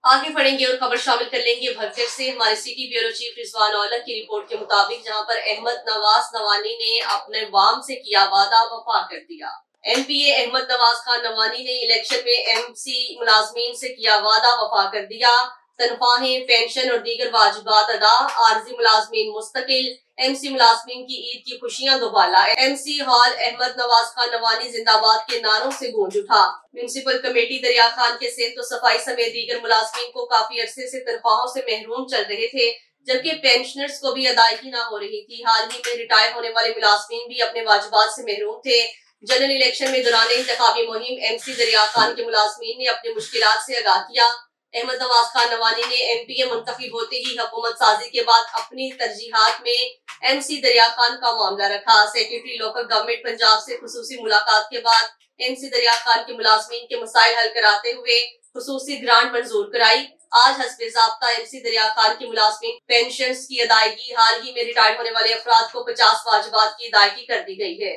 आगे बढ़ेंगे और खबर शामिल कर लेंगे भगचर से। हमारे city bureau chief Rizwan Aulakh की रिपोर्ट के मुताबिक जहां पर अहमद नवाज नवानी ने अपने वाम से किया वादा वफा कर दिया। MPA अहमद नवाज खान नवानी ने इलेक्शन में MC मुलाजमीन से किया वादा वफा कर दिया। तनख्वाहें, पेंशन और दीगर वाजिबात अदा, आर्जी मुलाजमीन मुस्तकिल, MC मुलाजमीन की ईद की खुशियां दोबाला। MC हॉल अहमद नवाज खान नवानी जिंदाबाद के नारों से गूंज उठा। म्यूनिसिपल कमेटी दरिया खान के सेहत और सफाई समेत दीगर मुलाजमीन को काफी अरसे से तनख्वाहों से महरूम चल रहे थे, जबकि पेंशनर्स को भी अदायगी न हो रही थी। हाल ही में रिटायर होने वाले मुलाजमीन भी अपने वाजिबात से महरूम थे। जनरल इलेक्शन में दौरान इंतखाबी मुहिम MC दरिया खान के मुलाजमीन ने अपनी मुश्किलात से आगाह किया। अहमद नवाज खान नवानी ने MPA मुंतखब होते ही हुकूमत साजी के बाद अपनी तरजीहात में MC दरिया खान का मामला रखा। सेक्रेटरी लोकल गवर्नमेंट पंजाब से खुसूसी मुलाकात के बाद MC दरिया खान के मुलाजमीन के मसाइल हल कराते हुए खुसूसी ग्रांट मंजूर कराई। आज हस्बे ज़ाब्ता MC दरिया खान के मुलाजमीन पेंशन की अदायगी, हाल ही में रिटायर होने वाले अफराद को 50 वाजिबात की अदायगी कर दी गई है।